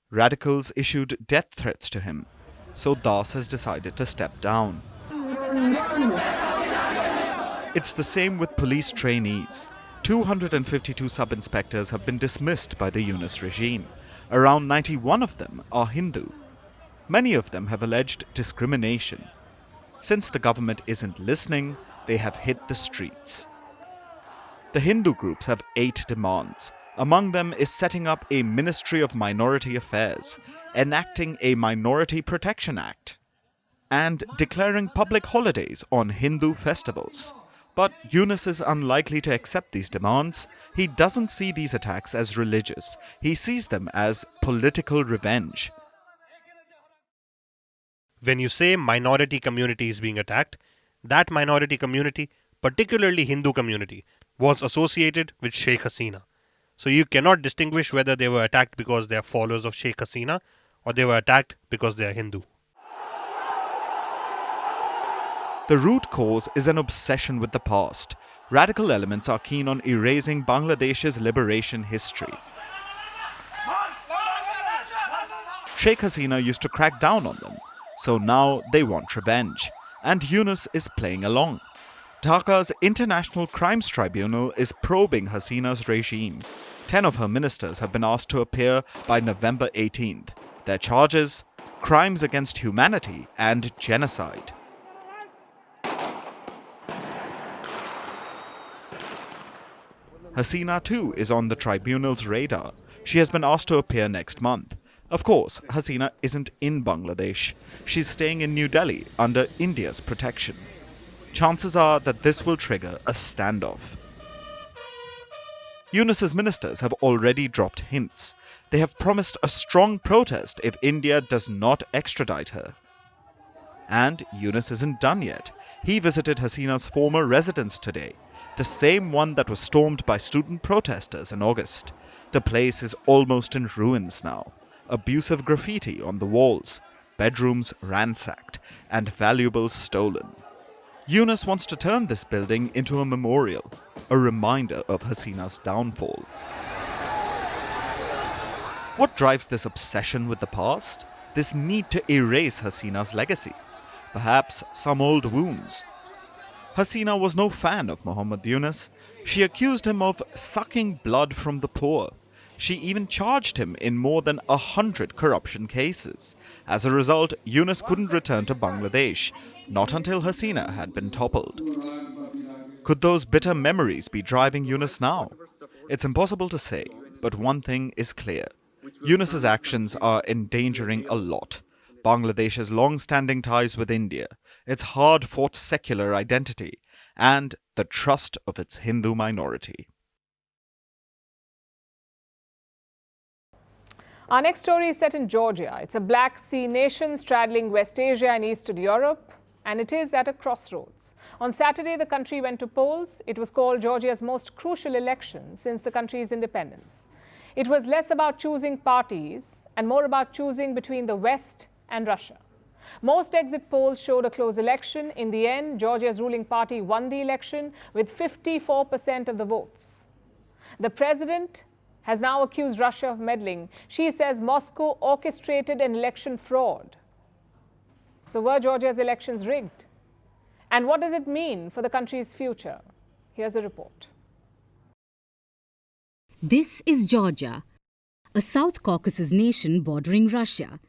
Radicals issued death threats to him, so Das has decided to step down. It's the same with police trainees. 252 sub-inspectors have been dismissed by the Yunus regime. Around 91 of them are Hindu. Many of them have alleged discrimination. Since the government isn't listening, they have hit the streets. The Hindu groups have 8 demands. Among them is setting up a Ministry of Minority Affairs, enacting a Minority Protection Act, and declaring public holidays on Hindu festivals. But Yunus is unlikely to accept these demands. He doesn't see these attacks as religious. He sees them as political revenge. When you say minority community is being attacked, that minority community, particularly Hindu community, was associated with Sheikh Hasina. So you cannot distinguish whether they were attacked because they are followers of Sheikh Hasina or they were attacked because they are Hindu. The root cause is an obsession with the past. Radical elements are keen on erasing Bangladesh's liberation history. Sheikh Hasina used to crack down on them, so now they want revenge. And Yunus is playing along. Dhaka's International Crimes Tribunal is probing Hasina's regime. 10 of her ministers have been asked to appear by November 18th. Their charges? Crimes against humanity and genocide. Hasina too is on the tribunal's radar. She has been asked to appear next month. Of course, Hasina isn't in Bangladesh. She's staying in New Delhi under India's protection. Chances are that this will trigger a standoff. Yunus's ministers have already dropped hints. They have promised a strong protest if India does not extradite her. And Yunus isn't done yet. He visited Hasina's former residence today, the same one that was stormed by student protesters in August. The place is almost in ruins now. Abusive graffiti on the walls, bedrooms ransacked, and valuables stolen. Yunus wants to turn this building into a memorial, a reminder of Hasina's downfall. What drives this obsession with the past? This need to erase Hasina's legacy? Perhaps some old wounds? Hasina was no fan of Mohammed Yunus. She accused him of sucking blood from the poor. She even charged him in more than 100 corruption cases. As a result, Yunus couldn't return to Bangladesh, not until Hasina had been toppled. Could those bitter memories be driving Yunus now? It's impossible to say, but one thing is clear. Yunus's actions are endangering a lot. Bangladesh's long-standing ties with India, its hard-fought secular identity, and the trust of its Hindu minority. Our next story is set in Georgia. It's a Black Sea nation straddling West Asia and Eastern Europe. and it is at a crossroads. On Saturday, the country went to polls. It was called Georgia's most crucial election since the country's independence. It was less about choosing parties and more about choosing between the West and Russia. Most exit polls showed a close election. In the end, Georgia's ruling party won the election with 54% of the votes. The president has now accused Russia of meddling. She says Moscow orchestrated an election fraud. So were Georgia's elections rigged? And what does it mean for the country's future? Here's a report. This is Georgia, a South Caucasus nation bordering Russia.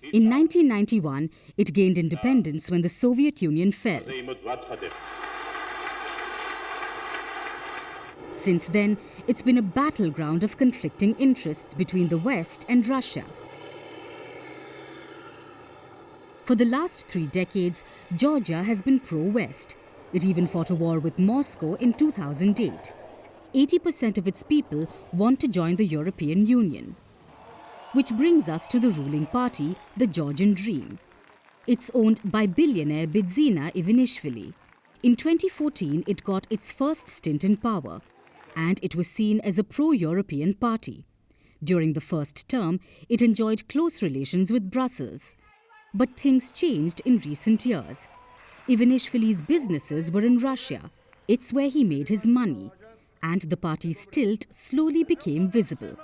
In 1991, it gained independence when the Soviet Union fell. Since then, it's been a battleground of conflicting interests between the West and Russia. For the last 3 decades, Georgia has been pro-West. It even fought a war with Moscow in 2008. 80% of its people want to join the European Union. Which brings us to the ruling party, the Georgian Dream. It's owned by billionaire Bidzina Ivanishvili. In 2014, it got its first stint in power, and it was seen as a pro-European party. During the first term, it enjoyed close relations with Brussels. But things changed in recent years. Ivanishvili's businesses were in Russia. It's where he made his money. And the party's tilt slowly became visible.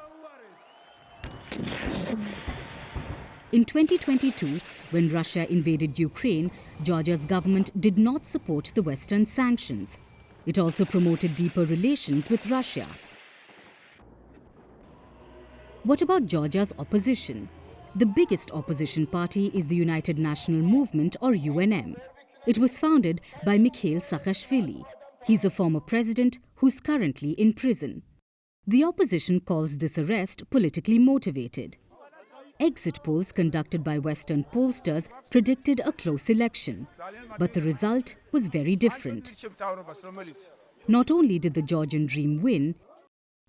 In 2022, when Russia invaded Ukraine, Georgia's government did not support the Western sanctions. It also promoted deeper relations with Russia. What about Georgia's opposition? The biggest opposition party is the United National Movement, or UNM. It was founded by Mikhail Saakashvili. He's a former president who's currently in prison. The opposition calls this arrest politically motivated. Exit polls conducted by Western pollsters predicted a close election, but the result was very different. Not only did the Georgian Dream win,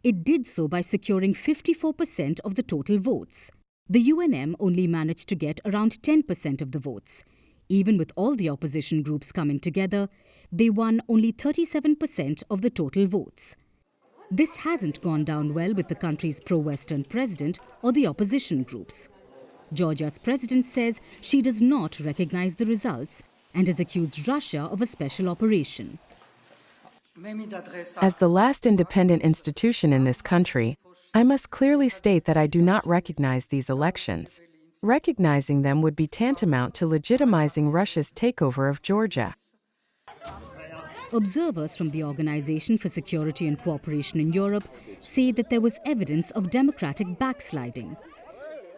it did so by securing 54% of the total votes. The UNM only managed to get around 10% of the votes. Even with all the opposition groups coming together, they won only 37% of the total votes. This hasn't gone down well with the country's pro-Western president or the opposition groups. Georgia's president says she does not recognize the results and has accused Russia of a special operation. As the last independent institution in this country, I must clearly state that I do not recognize these elections. Recognizing them would be tantamount to legitimizing Russia's takeover of Georgia. Observers from the Organization for Security and Cooperation in Europe say that there was evidence of democratic backsliding.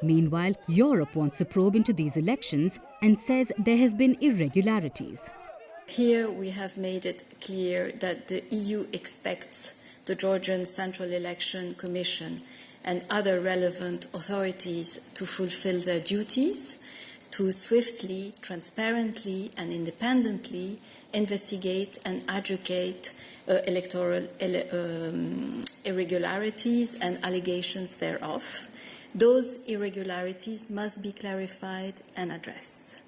Meanwhile, Europe wants a probe into these elections and says there have been irregularities. Here we have made it clear that the EU expects the Georgian Central Election Commission and other relevant authorities to fulfill their duties, to swiftly, transparently and independently investigate and adjudicate electoral irregularities and allegations thereof. Those irregularities must be clarified and addressed.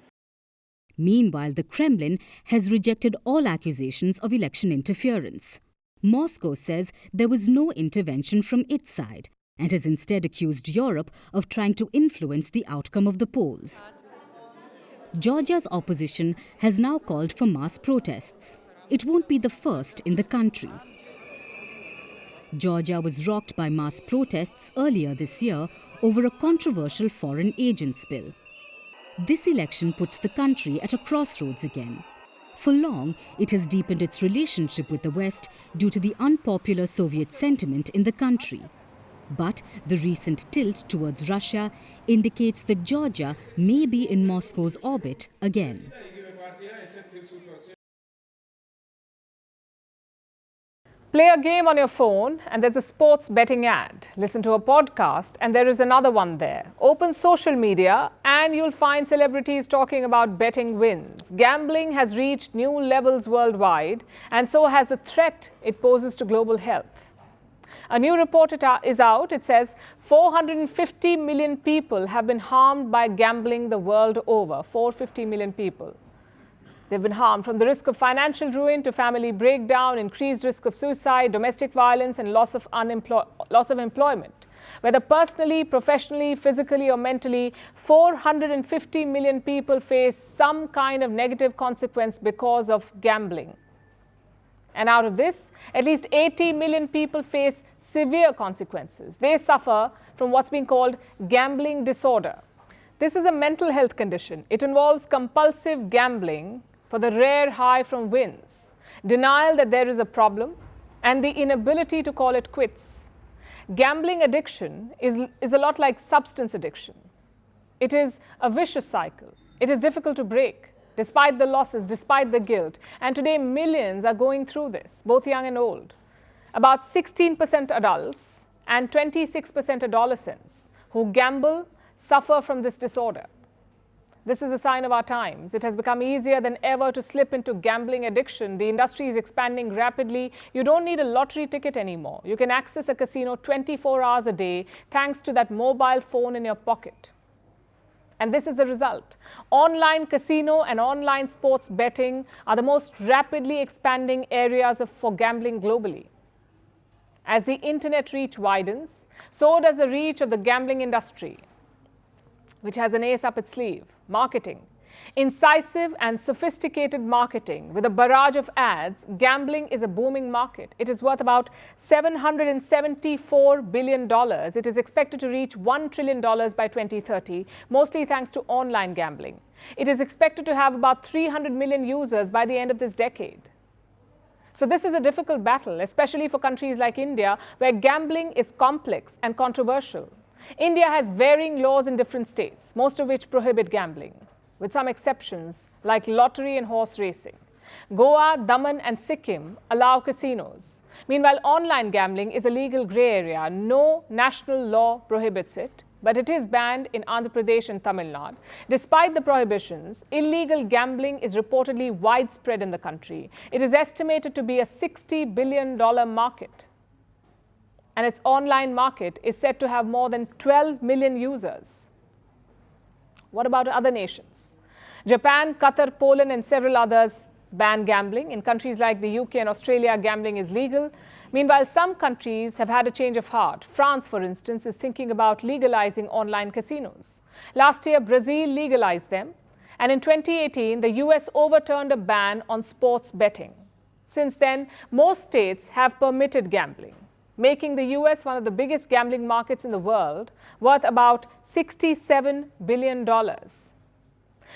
Meanwhile, the Kremlin has rejected all accusations of election interference. Moscow says there was no intervention from its side and has instead accused Europe of trying to influence the outcome of the polls. Georgia's opposition has now called for mass protests. It won't be the first in the country. Georgia was rocked by mass protests earlier this year over a controversial foreign agents bill. This election puts the country at a crossroads again. For long, it has deepened its relationship with the West due to the unpopular Soviet sentiment in the country. But the recent tilt towards Russia indicates that Georgia may be in Moscow's orbit again. Play a game on your phone and there's a sports betting ad. Listen to a podcast and there is another one there. Open social media and you'll find celebrities talking about betting wins. Gambling has reached new levels worldwide and so has the threat it poses to global health. A new report is out. It says 450 million people have been harmed by gambling the world over. 450 million people. They've been harmed from the risk of financial ruin to family breakdown, increased risk of suicide, domestic violence, and loss of employment. Whether personally, professionally, physically, or mentally, 450 million people face some kind of negative consequence because of gambling. And out of this, at least 80 million people face severe consequences. They suffer from what's being called gambling disorder. This is a mental health condition. It involves compulsive gambling for the rare high from wins, denial that there is a problem, and the inability to call it quits. Gambling addiction is a lot like substance addiction. It is a vicious cycle. It is difficult to break, despite the losses, despite the guilt. And today, millions are going through this, both young and old. About 16% adults and 26% adolescents who gamble suffer from this disorder. This is a sign of our times. It has become easier than ever to slip into gambling addiction. The industry is expanding rapidly. You don't need a lottery ticket anymore. You can access a casino 24 hours a day thanks to that mobile phone in your pocket. And this is the result. Online casino and online sports betting are the most rapidly expanding areas for gambling globally. As the internet reach widens, so does the reach of the gambling industry, which has an ace up its sleeve: marketing. Incisive and sophisticated marketing with a barrage of ads, gambling is a booming market. It is worth about $774 billion. It is expected to reach $1 trillion by 2030, mostly thanks to online gambling. It is expected to have about 300 million users by the end of this decade. So this is a difficult battle, especially for countries like India, where gambling is complex and controversial. India has varying laws in different states, most of which prohibit gambling, with some exceptions like lottery and horse racing. Goa, Daman, and Sikkim allow casinos. Meanwhile, online gambling is a legal grey area. No national law prohibits it, but it is banned in Andhra Pradesh and Tamil Nadu. Despite the prohibitions, illegal gambling is reportedly widespread in the country. It is estimated to be a $60 billion market. And its online market is said to have more than 12 million users. What about other nations? Japan, Qatar, Poland, and several others ban gambling. In countries like the UK and Australia, gambling is legal. Meanwhile, some countries have had a change of heart. France, for instance, is thinking about legalizing online casinos. Last year, Brazil legalized them. And in 2018, the US overturned a ban on sports betting. Since then, most states have permitted gambling, making the US one of the biggest gambling markets in the world, worth about $67 billion.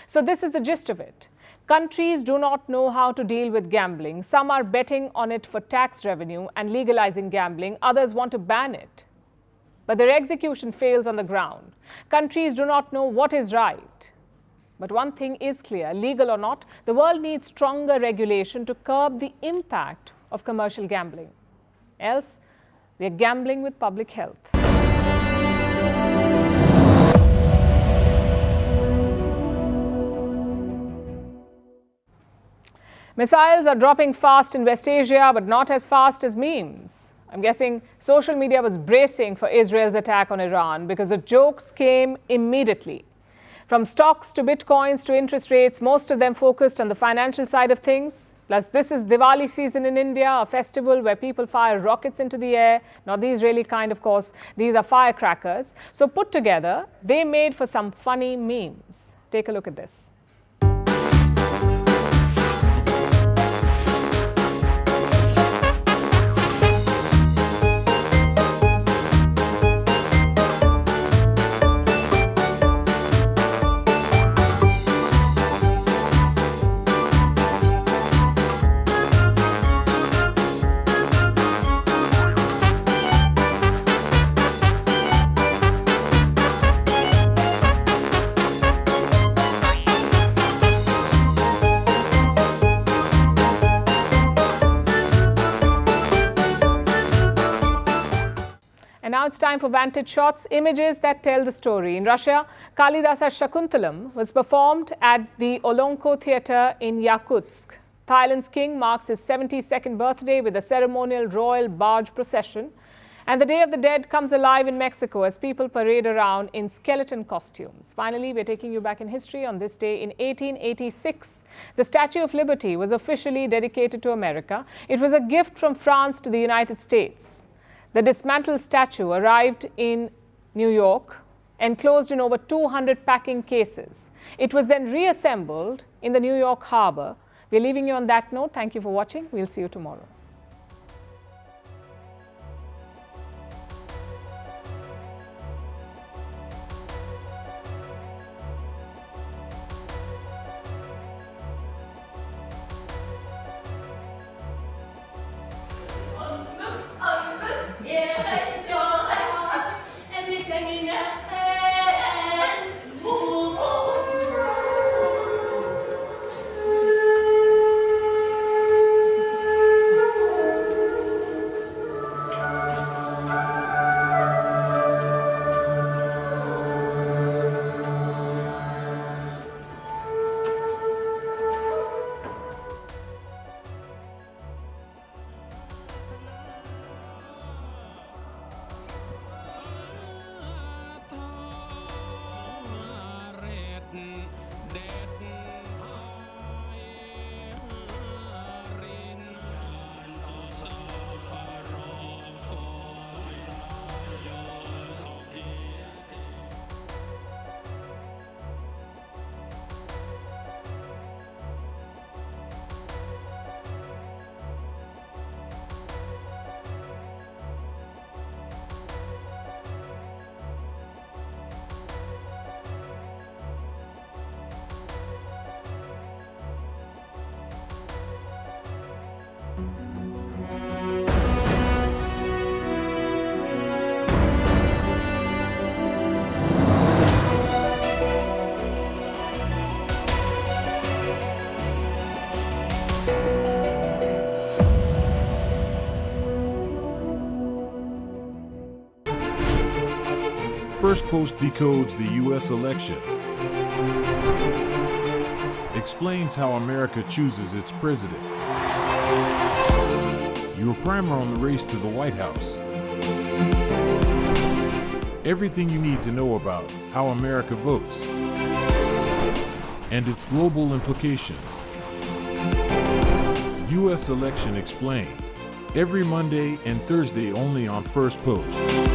So this is the gist of it. Countries do not know how to deal with gambling. Some are betting on it for tax revenue and legalizing gambling. Others want to ban it. But their execution fails on the ground. Countries do not know what is right. But one thing is clear, legal or not, the world needs stronger regulation to curb the impact of commercial gambling. Else, we are gambling with public health. Missiles are dropping fast in West Asia, but not as fast as memes. I'm guessing social media was bracing for Israel's attack on Iran because the jokes came immediately. From stocks to bitcoins to interest rates, most of them focused on the financial side of things. Plus, this is Diwali season in India, a festival where people fire rockets into the air. Not the Israeli kind, of course. These are firecrackers. So put together, they made for some funny memes. Take a look at this. Now it's time for Vantage Shots, images that tell the story. In Russia, Kalidasa Shakuntalam was performed at the Olonko Theatre in Yakutsk. Thailand's king marks his 72nd birthday with a ceremonial royal barge procession. And the Day of the Dead comes alive in Mexico as people parade around in skeleton costumes. Finally, we're taking you back in history. On this day in 1886, the Statue of Liberty was officially dedicated to America. It was a gift from France to the United States. The dismantled statue arrived in New York, enclosed in over 200 packing cases. It was then reassembled in the New York harbor. We're leaving you on that note. Thank you for watching. We'll see you tomorrow. Firstpost decodes the U.S. election, explains how America chooses its president. Your primer on the race to the White House. Everything you need to know about how America votes and its global implications. U.S. Election Explained. Every Monday and Thursday only on Firstpost.